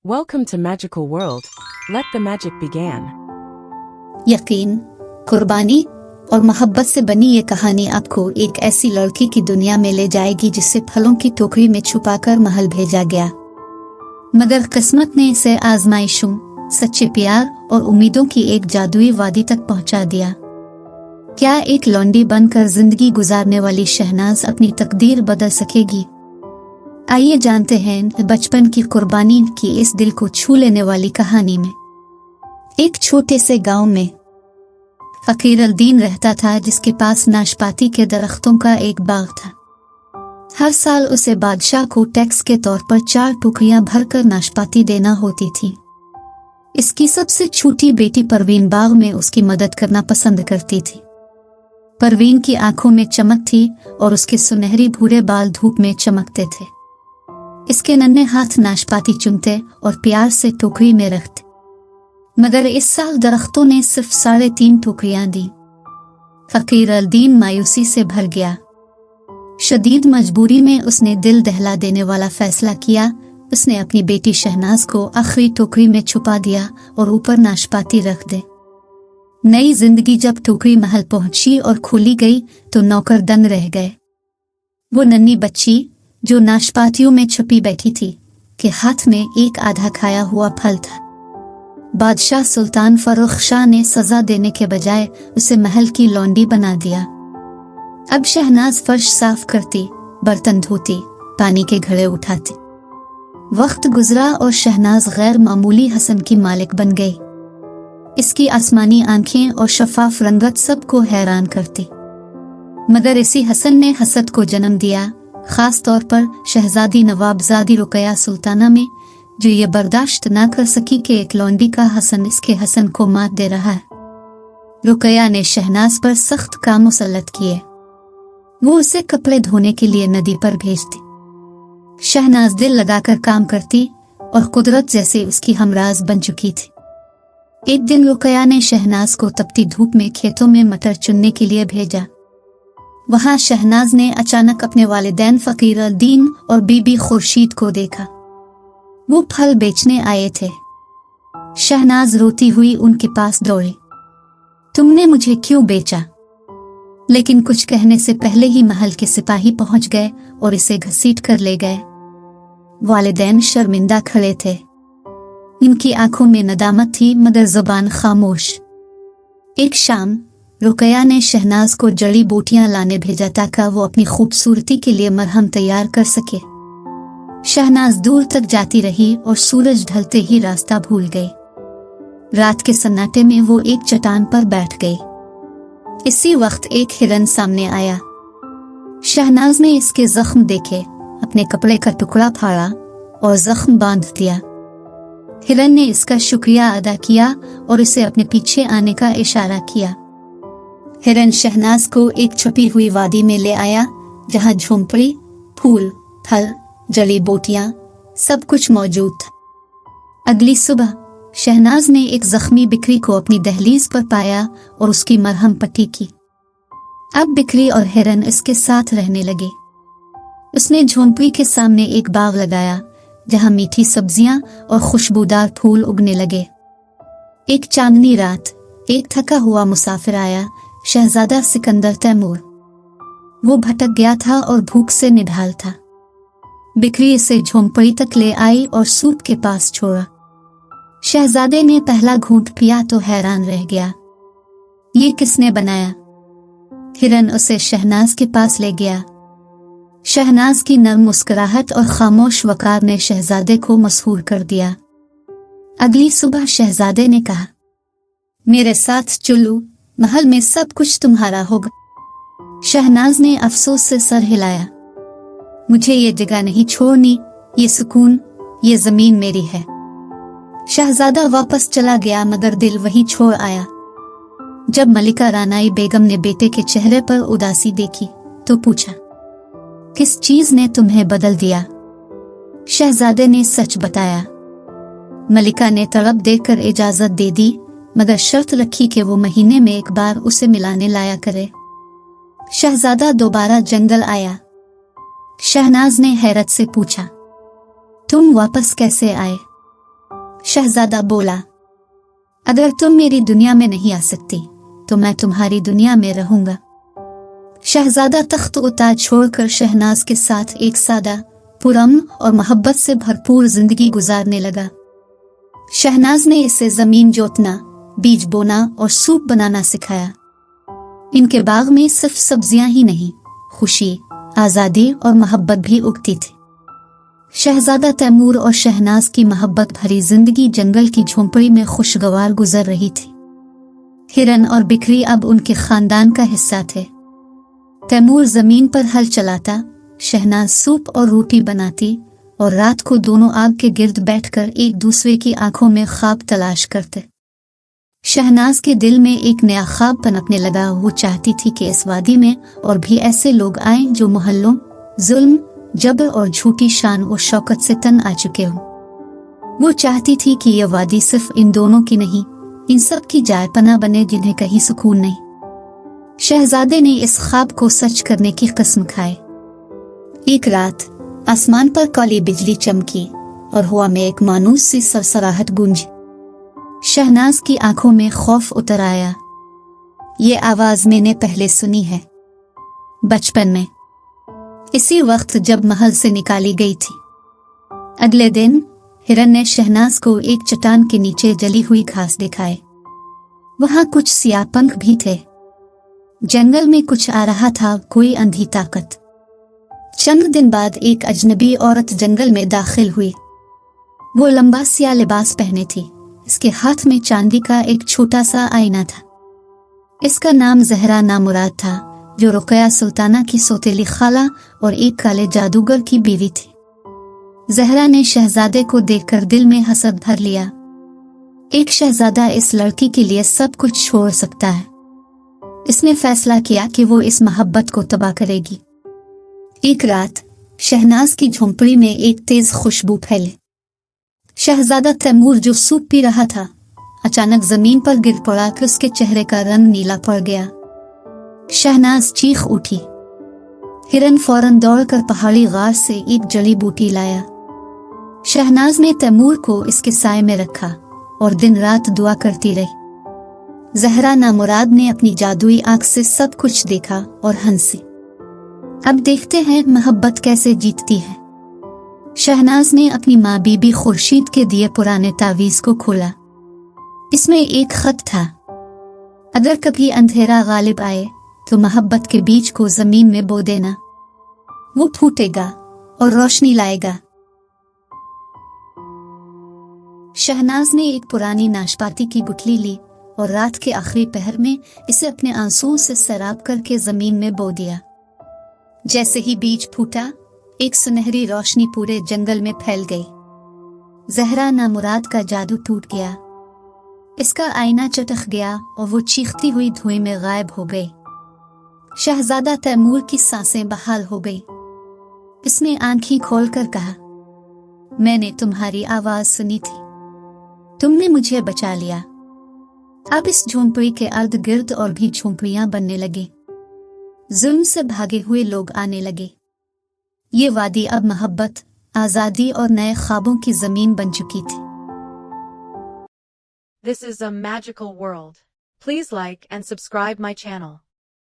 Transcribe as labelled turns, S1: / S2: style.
S1: Welcome to Magical World. Let the magic begin.
S2: यकीन, कुर्बानी और मोहब्बत से बनी ये कहानी आपको एक ऐसी लड़की की दुनिया में ले जाएगी जिसे फलों की टोकरी में छुपाकर महल भेजा गया, मगर किस्मत ने इसे आजमाइशों, सच्चे प्यार और उम्मीदों की एक जादुई वादी तक पहुंचा दिया। क्या एक लौंडी बनकर जिंदगी गुजारने वाली शहनाज अपनी तकदीर बदल सकेगी? आइए जानते हैं बचपन की कुर्बानी की इस दिल को छू लेने वाली कहानी में। एक छोटे से गांव में फकीर अल-दीन रहता था, जिसके पास नाशपाती के दरख्तों का एक बाग था। हर साल उसे बादशाह को टैक्स के तौर पर 4 टोकरियां भरकर नाशपाती देना होती थी। इसकी सबसे छोटी बेटी परवीन बाग में उसकी मदद करना पसंद करती थी। परवीन की आंखों में चमक थी और उसके सुनहरी भूरे बाल धूप में चमकते थे। इसके नन्हे हाथ नाशपाती चुनते और प्यार से टोकरी में रखते, मगर इस साल दरख्तों ने सिर्फ 3.5 टोकरियां दी। फकीर अल-दीन मायूसी से भर गया। शदीद मजबूरी में उसने दिल दहला देने वाला फैसला किया। उसने अपनी बेटी शहनाज को आखिरी टोकरी में छुपा दिया और ऊपर नाशपाती रख दे। नई जिंदगी जब टोकरी महल पहुंची और खोली गई तो नौकर दंग रह गए। वो नन्ही बच्ची जो नाशपातियों में छुपी बैठी थी, के हाथ में एक आधा खाया हुआ फल था। बादशाह सुल्तान फर्रुख शाह ने सजा देने के बजाय उसे महल की लौंडी बना दिया। अब शहनाज फर्श साफ करती, बर्तन धोती, पानी के घड़े उठाती। वक्त गुजरा और शहनाज गैर मामूली हसन की मालिक बन गई। इसकी आसमानी आंखें और शफाफ रंगत सबको हैरान करती, मगर इसी हसन ने हसद को जन्म दिया, खास तौर पर शहजादी नवाबजादी रुकैया सुल्ताना में, जो ये बर्दाश्त ना कर सकी कि एक लौंडी का हसन इसके हसन को मात दे रहा है। रुकैया ने शहनाज पर सख्त काम मुसल्लत किए। वो उसे कपड़े धोने के लिए नदी पर भेजती। शहनाज दिल लगाकर काम करती और कुदरत जैसे उसकी हमराज बन चुकी थी। एक दिन रुकैया ने शहनाज को तपती धूप में खेतों में मटर चुनने के लिए भेजा। वहां शहनाज ने अचानक अपने वालिदैन फकीर अल-दीन और बीबी खुर्शीद को देखा। वो फल बेचने आए थे। शहनाज रोती हुई उनके पास दौड़ी। तुमने मुझे क्यों बेचा? लेकिन कुछ कहने से पहले ही महल के सिपाही पहुंच गए और इसे घसीट कर ले गए। वालिदैन शर्मिंदा खड़े थे। इनकी आंखों में नदामत थी, मगर जुबान खामोश। एक शाम रुकैया ने शहनाज को जड़ी बूटियां लाने भेजा ताकि वो अपनी खूबसूरती के लिए मरहम तैयार कर सके। शहनाज दूर तक जाती रही और सूरज ढलते ही रास्ता भूल गई। रात के सन्नाटे में वो एक चट्टान पर बैठ गई। इसी वक्त एक हिरन सामने आया। शहनाज ने इसके जख्म देखे, अपने कपड़े का टुकड़ा फाड़ा और जख्म बांध दिया। हिरन ने इसका शुक्रिया अदा किया और इसे अपने पीछे आने का इशारा किया। हिरन शहनाज को एक छुपी हुई वादी में ले आया, जहां झोंपड़ी, फूल, फल, जड़ी बूटियां, सब कुछ मौजूद था। अगली सुबह शहनाज ने एक जख्मी बिक्री को अपनी दहलीज पर पाया और उसकी मरहम पट्टी की। अब बिक्री और हिरन इसके साथ रहने लगे। उसने झोंपड़ी के सामने एक बाग लगाया, जहां मीठी सब्जियां और खुशबूदार फूल उगने लगे। एक चांदनी रात एक थका हुआ मुसाफिर आया, शहजादा सिकंदर तैमूर। वो भटक गया था और भूख से निढाल था। बिक्री इसे झोंपड़ी तक ले आई और सूप के पास छोड़ा। शहजादे ने पहला घूंट पिया तो हैरान रह गया। ये किसने बनाया? हिरन उसे शहनाज के पास ले गया। शहनाज की नर्म मुस्कुराहट और खामोश वकार ने शहजादे को मसहूर कर दिया। अगली सुबह शहजादे ने कहा, मेरे साथ चलो, महल में सब कुछ तुम्हारा होगा। शहनाज ने अफसोस से सर हिलाया। मुझे ये जगह नहीं छोड़नी, ये सुकून, ये जमीन मेरी है। शहजादा वापस चला गया, मगर दिल वहीं छोड़ आया। जब मलिका रानाई बेगम ने बेटे के चेहरे पर उदासी देखी तो पूछा, किस चीज ने तुम्हें बदल दिया? शहजादे ने सच बताया। मलिका ने तलब देकर इजाजत दे दी, मगर शर्त रखी कि वो महीने में एक बार उसे मिलाने लाया करे। शहजादा दोबारा जंगल आया। शहनाज ने हैरत से पूछा, तुम वापस कैसे आए? शहजादा बोला, अगर तुम मेरी दुनिया में नहीं आ सकती तो मैं तुम्हारी दुनिया में रहूंगा। शहजादा तख्त व ताज छोड़कर शहनाज के साथ एक सादा, पुरअमन और मोहब्बत से भरपूर जिंदगी गुजारने लगा। शहनाज ने इसे जमीन जोतना, बीज बोना और सूप बनाना सिखाया। इनके बाग में सिर्फ सब्जियां ही नहीं, खुशी, आजादी और मोहब्बत भी उगती थी। शहजादा तैमूर और शहनाज की मोहब्बत भरी जिंदगी जंगल की झोंपड़ी में खुशगवार गुजर रही थी। हिरन और बिखरी अब उनके खानदान का हिस्सा थे। तैमूर जमीन पर हल चलाता, शहनाज सूप और रोटी बनाती और रात को दोनों आग के गिर्द बैठकर एक दूसरे की आंखों में ख्वाब तलाश करते। शहनाज के दिल में एक नया ख्वाब पनपने लगा। वो चाहती थी कि इस वादी में और भी ऐसे लोग आएं जो मोहल्लों, जुल्म, जबर और झूठी शान और शौकत से तंग आ चुके हों। वो चाहती थी कि यह वादी सिर्फ इन दोनों की नहीं, इन सब की जायपना बने जिन्हें कहीं सुकून नहीं। शहजादे ने इस ख्वाब को सच करने की कसम खाई। एक रात आसमान पर काली बिजली चमकी और हवा में एक मानूस सी सरसराहट गूंजी। शहनाज की आंखों में खौफ उतर आया। ये आवाज मैंने पहले सुनी है, बचपन में, इसी वक्त जब महल से निकाली गई थी। अगले दिन हिरन ने शहनाज को एक चट्टान के नीचे जली हुई घास दिखाए। वहां कुछ सियाह पंख भी थे। जंगल में कुछ आ रहा था, कोई अंधी ताकत। चंद दिन बाद एक अजनबी औरत जंगल में दाखिल हुई। वो लंबा सियाह लिबास पहने थी। इसके हाथ में चांदी का एक छोटा सा आईना था। इसका नाम जहरा नामुराद था, जो रुकया सुल्ताना की सौतेली खाला और एक काले जादूगर की बीवी थी। जहरा ने शहजादे को देखकर दिल में हसद भर लिया। एक शहजादा इस लड़की के लिए सब कुछ छोड़ सकता है। इसने फैसला किया कि वो इस मोहब्बत को तबाह करेगी। एक रात शहनाज की झोंपड़ी में एक तेज खुशबू फैली। शहजादा तैमूर जो सूप पी रहा था, अचानक जमीन पर गिर पड़ा कि उसके चेहरे का रंग नीला पड़ गया। शहनाज चीख उठी। हिरन फौरन दौड़कर पहाड़ी गार से एक जड़ी बूटी लाया। शहनाज ने तैमूर को इसके साए में रखा और दिन रात दुआ करती रही। जहरा नामुराद ने अपनी जादुई आंख से सब कुछ देखा और हंसी। अब देखते हैं मोहब्बत कैसे जीतती है। शहनाज ने अपनी माँ बीबी खुर्शीद के दिए पुराने तावीज को खोला। इसमें एक खत था, अगर कभी अंधेरा गालिब आए तो मोहब्बत के बीज को जमीन में बो देना, वो फूटेगा और रोशनी लाएगा। शहनाज ने एक पुरानी नाशपाती की गुठली ली और रात के आखिरी पहर में इसे अपने आंसुओं से सैराब करके जमीन में बो दिया। जैसे ही बीज फूटा, एक सुनहरी रोशनी पूरे जंगल में फैल गई। जहरा नामुराद का जादू टूट गया। इसका आईना चटक गया और वो चीखती हुई धुएं में गायब हो गई। शहजादा तैमूर की सांसें बहाल हो गई। इसने आंखें खोलकर कहा, मैंने तुम्हारी आवाज सुनी थी, तुमने मुझे बचा लिया। अब इस झोंपड़ी के अर्ध गिर्द और भी झोंपड़ियां बनने लगी। जुल्म से भागे हुए लोग आने लगे। ये वादी अब मोहब्बत, आजादी और नए ख्वाबों की जमीन बन चुकी थी।
S1: This is a magical world. Please like and subscribe my channel.